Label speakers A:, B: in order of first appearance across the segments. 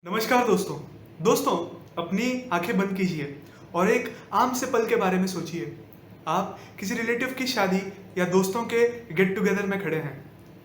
A: नमस्कार दोस्तों। दोस्तों, अपनी आंखें बंद कीजिए और एक आम से पल के बारे में सोचिए। आप किसी रिलेटिव की शादी या दोस्तों के गेट टुगेदर में खड़े हैं।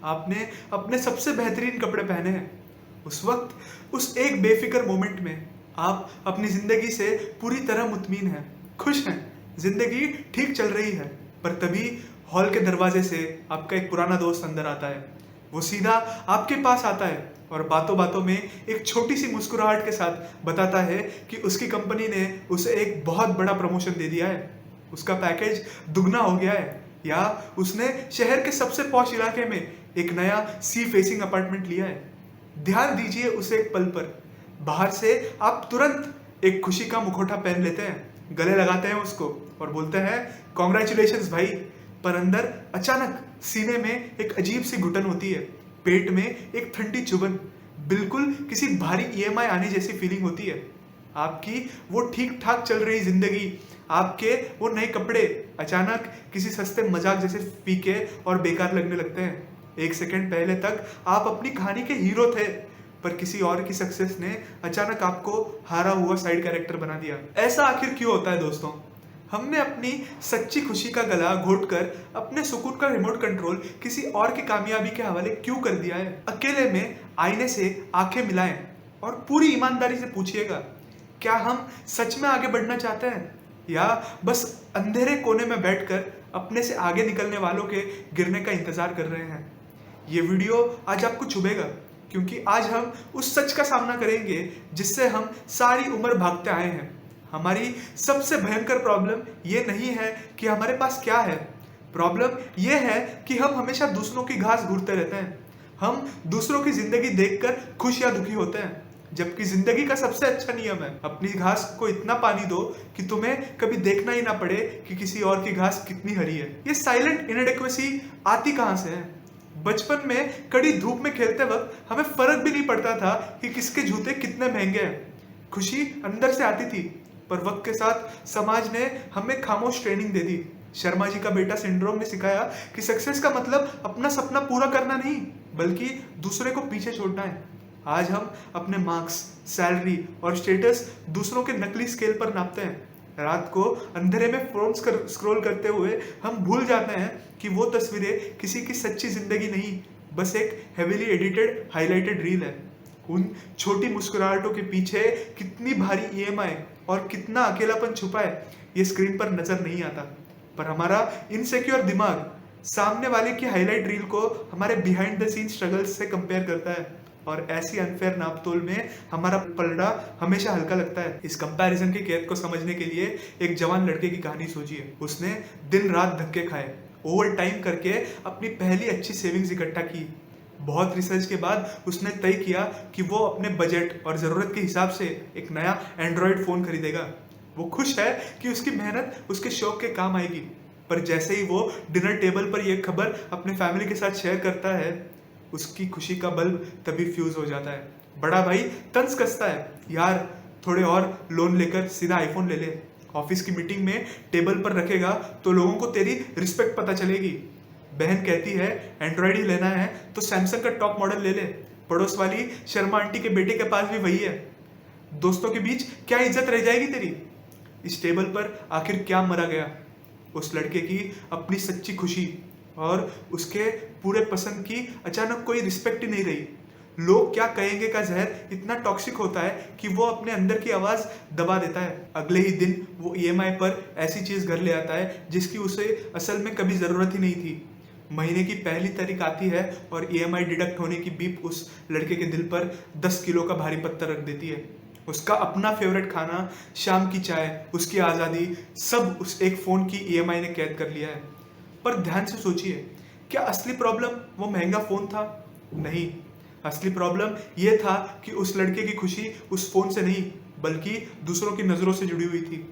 A: आपने अपने सबसे बेहतरीन कपड़े पहने हैं। उस वक्त उस एक बेफिक्र मोमेंट में आप अपनी जिंदगी से पूरी तरह मुतमीन हैं, खुश हैं, जिंदगी ठीक चल रही है। पर तभी हॉल के दरवाजे से आपका एक पुराना दोस्त अंदर आता है। वो सीधा आपके पास आता है और बातों बातों में एक छोटी सी मुस्कुराहट के साथ बताता है कि उसकी कंपनी ने उसे एक बहुत बड़ा प्रमोशन दे दिया है, उसका पैकेज दुगना हो गया है, या उसने शहर के सबसे पॉश इलाके में एक नया सी फेसिंग अपार्टमेंट लिया है। ध्यान दीजिए उस एक पल पर। बाहर से आप तुरंत एक खुशी का मुखौटा पहन लेते हैं, गले लगाते हैं उसको और बोलते हैं कॉन्ग्रेचुलेशंस भाई। पर अंदर अचानक सीने में एक अजीब सी घुटन होती है, पेट में एक ठंडी चुभन, बिल्कुल किसी भारी ईएमआई आने जैसी फीलिंग होती है। आपकी वो ठीक ठाक चल रही जिंदगी, आपके वो नए कपड़े अचानक किसी सस्ते मजाक जैसे फीके और बेकार लगने लगते हैं। एक सेकंड पहले तक आप अपनी कहानी के हीरो थे, पर किसी और की सक्सेस ने अचानक आपको हारा हुआ साइड कैरेक्टर बना दिया। ऐसा आखिर क्यों होता है दोस्तों? हमने अपनी सच्ची खुशी का गला घोटकर अपने सुकून का रिमोट कंट्रोल किसी और की कामयाबी के हवाले क्यों कर दिया है? अकेले में आईने से आंखें मिलाएं और पूरी ईमानदारी से पूछिएगा, क्या हम सच में आगे बढ़ना चाहते हैं या बस अंधेरे कोने में बैठकर अपने से आगे निकलने वालों के गिरने का इंतजार कर रहे हैं? ये वीडियो आज आपको चुभेगा, क्योंकि आज हम उस सच का सामना करेंगे जिससे हम सारी उम्र भागते आए हैं। हमारी सबसे भयंकर प्रॉब्लम ये नहीं है कि हमारे पास क्या है, प्रॉब्लम ये है कि हम हमेशा दूसरों की घास घूरते रहते हैं। हम दूसरों की जिंदगी देखकर खुश या दुखी होते हैं, जबकि जिंदगी का सबसे अच्छा नियम है अपनी घास को इतना पानी दो कि तुम्हें कभी देखना ही ना पड़े कि किसी और की घास कितनी हरी है। ये साइलेंट इनएडेक्वेसी आती कहां से है? बचपन में कड़ी धूप में खेलते वक्त हमें फर्क भी नहीं पड़ता था कि किसके जूते कितने महंगे हैं। खुशी अंदर से आती थी, पर वक्त के साथ समाज ने हमें खामोश ट्रेनिंग दे दी। शर्मा जी का बेटा सिंड्रोम ने सिखाया कि सक्सेस का मतलब अपना सपना पूरा करना नहीं, बल्कि दूसरे को पीछे छोड़ना है। आज हम अपने मार्क्स, सैलरी और स्टेटस दूसरों के नकली स्केल पर नापते हैं। रात को अंधेरे में फोन स्क्रॉल करते हुए हम भूल जाते हैं कि वो तस्वीरें किसी की सच्ची जिंदगी नहीं, बस एक हेवीली एडिटेड हाईलाइटेड रील है। उन छोटी मुस्कुराहटों के पीछे कितनी भारी ईएमआई और कितना अकेलापन छुपा है, ये स्क्रीन पर नजर नहीं आता। पर हमारा इनसिक्योर दिमाग सामने वाले की हाईलाइट रील को हमारे बिहाइंड द सीन स्ट्रगल्स से कंपेयर करता है, और ऐसी अनफेयर नापतोल में हमारा पलड़ा हमेशा हल्का लगता है। इस कंपैरिजन की कैद को समझने के लिए एक जवान लड़के की कहानी सोचिए। उसने दिन रात धक्के खाए, ओवर टाइम करके अपनी पहली अच्छी सेविंग्स इकट्ठा की। बहुत रिसर्च के बाद उसने तय किया कि वो अपने बजट और ज़रूरत के हिसाब से एक नया एंड्रॉयड फ़ोन खरीदेगा। वो खुश है कि उसकी मेहनत उसके शौक के काम आएगी, पर जैसे ही वो डिनर टेबल पर यह खबर अपने फैमिली के साथ शेयर करता है, उसकी खुशी का बल्ब तभी फ्यूज हो जाता है। बड़ा भाई तंज कसता है, यार थोड़े और लोन लेकर सीधा आईफोन ले ले। ऑफिस की मीटिंग में टेबल पर रखेगा तो लोगों को तेरी रिस्पेक्ट पता चलेगी। बहन कहती है एंड्रॉयड ही लेना है तो सैमसंग का टॉप मॉडल ले ले। पड़ोस वाली शर्मा आंटी के बेटे के पास भी वही है। दोस्तों के बीच क्या इज्जत रह जाएगी तेरी? इस टेबल पर आखिर क्या मरा गया? उस लड़के की अपनी सच्ची खुशी और उसके पूरे पसंद की अचानक कोई रिस्पेक्ट ही नहीं रही। लोग क्या कहेंगे का जहर इतना टॉक्सिक होता है कि वो अपने अंदर की आवाज दबा देता है। अगले ही दिन वो ईएमआई पर ऐसी चीज घर ले आता है जिसकी उसे असल में कभी जरूरत ही नहीं थी। महीने की पहली तारीख आती है और ईएमआई डिडक्ट होने की बीप उस लड़के के दिल पर 10 किलो का भारी पत्थर रख देती है। उसका अपना फेवरेट खाना, शाम की चाय, उसकी आज़ादी, सब उस एक फ़ोन की ईएमआई ने कैद कर लिया है। पर ध्यान से सोचिए, क्या असली प्रॉब्लम वो महंगा फ़ोन था? नहीं, असली प्रॉब्लम ये था कि उस लड़के की खुशी उस फ़ोन से नहीं, बल्कि दूसरों की नज़रों से जुड़ी हुई थी।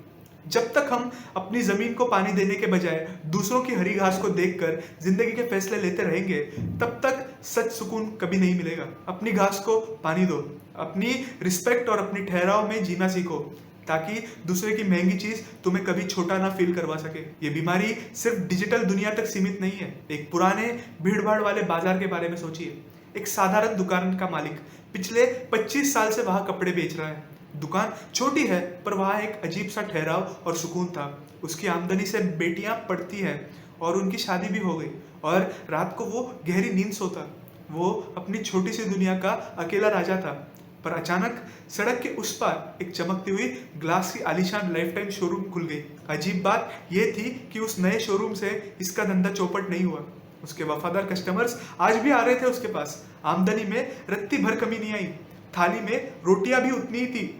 A: जब तक हम अपनी जमीन को पानी देने के बजाय दूसरों की हरी घास को देखकर जिंदगी के फैसले लेते रहेंगे, तब तक सच सुकून कभी नहीं मिलेगा। अपनी घास को पानी दो, अपनी रिस्पेक्ट और अपनी ठहराव में जीना सीखो, ताकि दूसरे की महंगी चीज तुम्हें कभी छोटा ना फील करवा सके। ये बीमारी सिर्फ डिजिटल दुनिया तक सीमित नहीं है। एक पुराने भीड़ भाड़ वाले बाजार के बारे में सोचिए। एक साधारण दुकान का मालिक पिछले 25 साल से वहां कपड़े बेच रहा है। दुकान छोटी है पर वहां एक अजीब सा ठहराव और सुकून था। उसकी आमदनी से बेटियां पढ़ती हैं और उनकी शादी भी हो गई, और रात को वो गहरी नींद सोता। वो अपनी छोटी सी दुनिया का अकेला राजा था। पर अचानक सड़क के उस पार एक चमकती हुई ग्लास की आलीशान लाइफ टाइम शोरूम खुल गई। अजीब बात यह थी कि उस नए शोरूम से इसका धंधा चौपट नहीं हुआ। उसके वफादार कस्टमर्स आज भी आ रहे थे उसके पास। आमदनी में रत्ती भर कमी नहीं आई। थाली में रोटियां भी उतनी ही थी।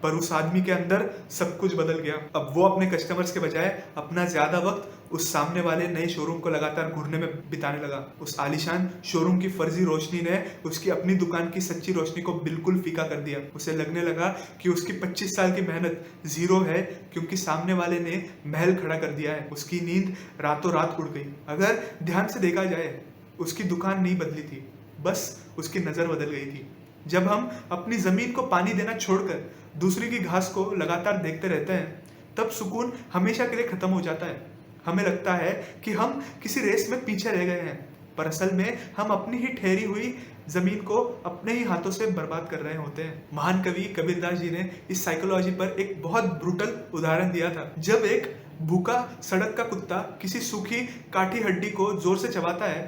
A: पर उस आदमी के अंदर सब कुछ बदल गया। अब वो अपने कस्टमर्स के बजाय अपना ज्यादा वक्त उस सामने वाले नए शोरूम को लगातार घूरने में बिताने लगा। उस आलीशान शोरूम की फर्जी रोशनी ने उसकी अपनी दुकान की सच्ची रोशनी को बिल्कुल फीका कर दिया। उसे लगने लगा कि उसकी 25 साल की मेहनत जीरो है, क्योंकि सामने वाले ने महल खड़ा कर दिया है। उसकी नींद रातों रात उड़ गई। अगर ध्यान से देखा जाए, उसकी दुकान नहीं बदली थी, बस उसकी नजर बदल गई थी। जब हम अपनी जमीन को पानी देना छोड़कर दूसरे की घास को लगातार देखते रहते हैं, तब सुकून हमेशा के लिए खत्म हो जाता है। हमें लगता है कि हम किसी रेस में पीछे रह गए हैं, पर असल में हम अपनी ही ठहरी हुई जमीन को अपने ही हाथों से बर्बाद कर रहे होते हैं। महान कवि कबीरदास जी ने इस साइकोलॉजी पर एक बहुत ब्रूटल उदाहरण दिया था। जब एक भूखा सड़क का कुत्ता किसी सूखी काठी हड्डी को जोर से चबाता है,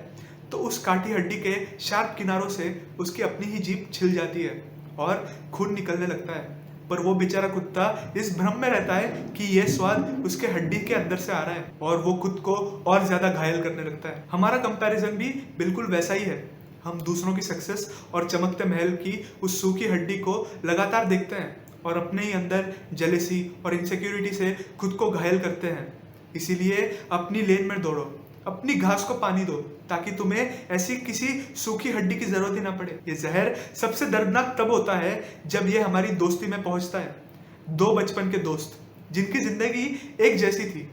A: तो उस काठी हड्डी के शार्प किनारों से उसकी अपनी ही जीभ छिल जाती है और खून निकलने लगता है। पर वो बेचारा कुत्ता इस भ्रम में रहता है कि यह स्वाद उसके हड्डी के अंदर से आ रहा है, और वो खुद को और ज्यादा घायल करने लगता है। हमारा कंपैरिजन भी बिल्कुल वैसा ही है। हम दूसरों की सक्सेस और चमकते महल की उस सूखी हड्डी को लगातार देखते हैं और अपने ही अंदर जेलेसी और इनसिक्योरिटी से खुद को घायल करते हैं। इसीलिए अपनी लेन में दौड़ो, अपनी घास को पानी दो, ताकि तुम्हें ऐसी किसी सूखी हड्डी की जरूरत ही ना पड़े। ये जहर सबसे दर्दनाक तब होता है जब ये हमारी दोस्ती में पहुंचता है। दो बचपन के दोस्त जिनकी जिंदगी एक जैसी थी,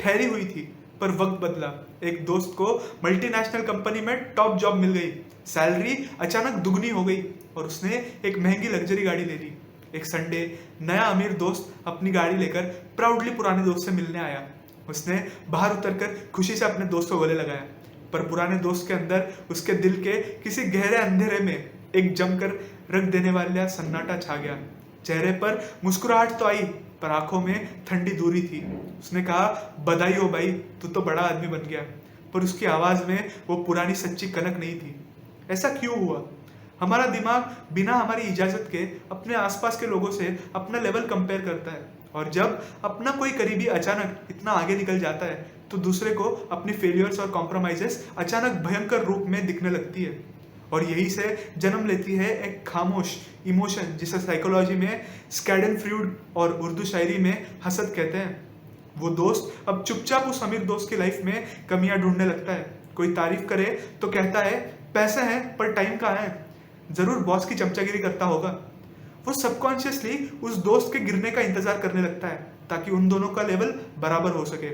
A: ठहरी हुई थी, पर वक्त बदला। एक दोस्त को मल्टीनेशनल कंपनी में टॉप जॉब मिल गई, सैलरी अचानक दुगनी हो गई और उसने एक महंगी लग्जरी गाड़ी ले ली। एक संडे नया अमीर दोस्त अपनी गाड़ी लेकर प्राउडली पुराने दोस्त से मिलने आया। उसने बाहर उतरकर खुशी से अपने दोस्त को गले लगाया, पर पुराने दोस्त के अंदर उसके दिल के किसी गहरे अंधेरे में एक जमकर रख देने वाला सन्नाटा छा गया। चेहरे पर मुस्कुराहट तो आई, पर आंखों में ठंडी दूरी थी। उसने कहा, बधाई हो भाई, तू तो बड़ा आदमी बन गया। पर उसकी आवाज में वो पुरानी सच्ची कनक नहीं थी। ऐसा क्यों हुआ? हमारा दिमाग बिना हमारी इजाजत के अपने आसपास के लोगों से अपना लेवल कंपेयर करता है, और जब अपना कोई करीबी अचानक इतना आगे निकल जाता है, तो दूसरे को अपनी फेलियर्स और कॉम्प्रोमाइजेस अचानक भयंकर रूप में दिखने लगती है। और यही से जन्म लेती है एक खामोश इमोशन, जिसे साइकोलॉजी में स्कैडेनफ्रूड और उर्दू शायरी में हसद कहते हैं। वो दोस्त अब चुपचाप उस अमीर दोस्त की लाइफ में कमियां ढूंढने लगता है। कोई तारीफ करे तो कहता है, पैसे हैं पर टाइम कहाँ है, जरूर बॉस की चमचागिरी करता होगा। वो सबकॉन्शियसली उस दोस्त के गिरने का इंतजार करने लगता है, ताकि उन दोनों का लेवल बराबर हो सके।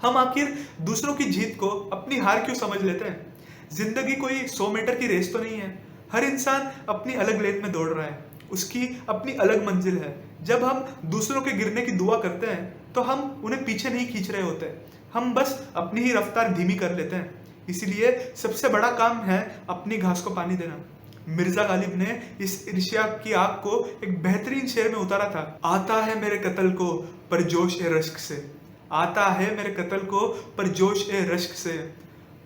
A: हम आखिर दूसरों की जीत को अपनी हार क्यों समझ लेते हैं? जिंदगी कोई 100 मीटर की रेस तो नहीं है। हर इंसान अपनी अलग लेन में दौड़ रहा है, उसकी अपनी अलग मंजिल है। जब हम दूसरों के गिरने की दुआ करते हैं, तो हम उन्हें पीछे नहीं खींच रहे होते, हम बस अपनी ही रफ्तार धीमी कर लेते हैं। इसीलिए सबसे बड़ा काम है अपनी घास को पानी देना। मिर्जा गालिब ने इस ईर्ष्या की आग को एक बेहतरीन शेर में उतारा था। आता है मेरे कत्ल को पर जोश ए रश्क से, आता है मेरे कत्ल को पर जोश ए रश्क से,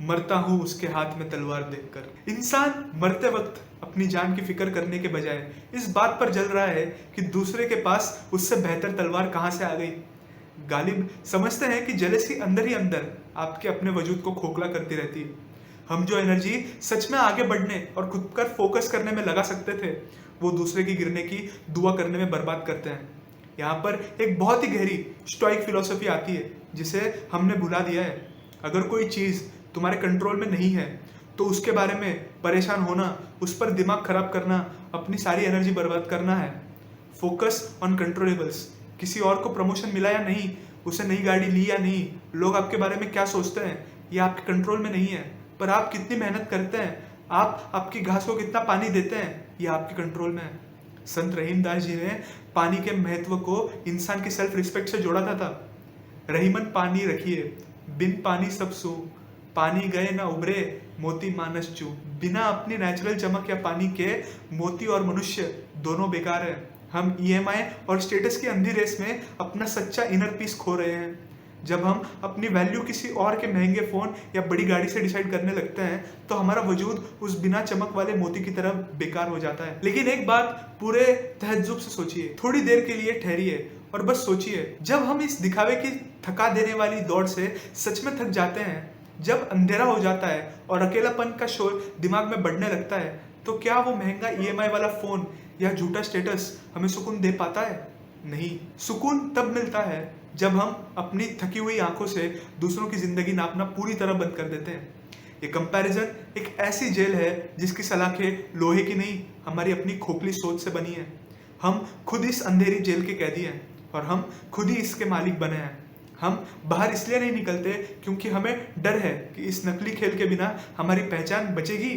A: मरता हूं उसके हाथ में तलवार देखकर। इंसान मरते वक्त अपनी जान की फिक्र करने के बजाय इस बात पर जल रहा है कि दूसरे के पास उससे बेहतर तलवार कहां से आ गई। गालिब समझते हैं कि जेलसी अंदर ही अंदर आपके अपने वजूद को खोखला करती रहती है। हम जो एनर्जी सच में आगे बढ़ने और खुद पर फोकस करने में लगा सकते थे, वो दूसरे की गिरने की दुआ करने में बर्बाद करते हैं। यहाँ पर एक बहुत ही गहरी स्टोइक फिलॉसफी आती है, जिसे हमने भुला दिया है। अगर कोई चीज़ तुम्हारे कंट्रोल में नहीं है, तो उसके बारे में परेशान होना, उस पर दिमाग खराब करना, अपनी सारी एनर्जी बर्बाद करना है। Focus on controllables. किसी और को प्रमोशन मिला या नहीं, उसे नई गाड़ी ली या नहीं, लोग आपके बारे में क्या सोचते हैं, ये आपके कंट्रोल में नहीं है। पर आप कितनी मेहनत करते हैं, आप आपकी घास को कितना पानी देते हैं, ये आपके कंट्रोल में है। संत रहीमदास जी ने पानी के महत्व को इंसान की सेल्फ रिस्पेक्ट से जोड़ा था। रहीमन पानी रखिए, बिन पानी सब सू, पानी गए ना उभरे, मोती मानस चू। बिना अपनी नेचुरल चमक या पानी के मोती और मनुष्य दोनों बेकार है। हम ईएमआई और स्टेटस की अंधी रेस में अपना सच्चा इनर पीस खो रहे हैं। जब हम अपनी वैल्यू किसी और के महंगे फोन या बड़ी गाड़ी से डिसाइड करने लगते हैं तो हमारा वजूद उस बिना चमक वाले मोती की तरह बेकार हो जाता है। लेकिन एक बात पूरे तहज्जुब से सोचिए, थोड़ी देर के लिए ठहरिए और बस सोचिए, जब हम इस दिखावे की थका देने वाली दौड़ से सच में थक जाते हैं, जब अंधेरा हो जाता है और अकेलापन का शोर दिमाग में बढ़ने लगता है, तो क्या वो महंगा ईएमआई वाला फोन या झूठा स्टेटस हमें सुकून दे पाता है? नहीं। सुकून तब मिलता है जब हम अपनी थकी हुई आंखों से दूसरों की जिंदगी नापना पूरी तरह बंद कर देते हैं। ये कंपैरिजन एक ऐसी जेल है जिसकी सलाखें लोहे की नहीं, हमारी अपनी खोखली सोच से बनी है। हम खुद इस अंधेरी जेल के कैदी हैं और हम खुद ही इसके मालिक बने हैं। हम बाहर इसलिए नहीं निकलते क्योंकि हमें डर है कि इस नकली खेल के बिना हमारी पहचान बचेगी।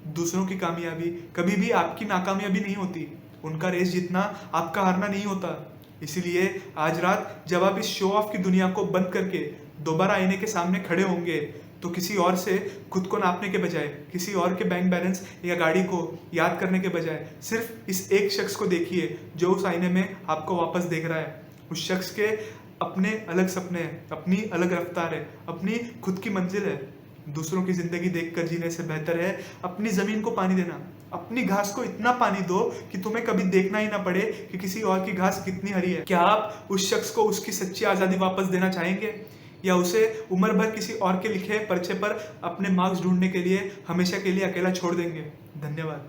A: दूसरों की कामयाबी कभी भी आपकी नाकामयाबी नहीं होती, उनका रेस जीतना आपका हारना नहीं होता। इसीलिए आज रात जब आप इस शो ऑफ की दुनिया को बंद करके दोबारा आईने के सामने खड़े होंगे तो किसी और से खुद को नापने के बजाय, किसी और के बैंक बैलेंस या गाड़ी को याद करने के बजाय सिर्फ इस एक शख्स को देखिए जो उस आईने में आपको वापस देख रहा है। उस शख्स के अपने अलग सपने हैं, अपनी अलग रफ्तार है, अपनी खुद की मंजिल है। दूसरों की जिंदगी देखकर जीने से बेहतर है अपनी जमीन को पानी देना। अपनी घास को इतना पानी दो कि तुम्हें कभी देखना ही ना पड़े कि किसी और की घास कितनी हरी है। क्या आप उस शख्स को उसकी सच्ची आजादी वापस देना चाहेंगे या उसे उम्र भर किसी और के लिखे पर्चे पर अपने मार्क्स ढूंढने के लिए हमेशा के लिए अकेला छोड़ देंगे? धन्यवाद।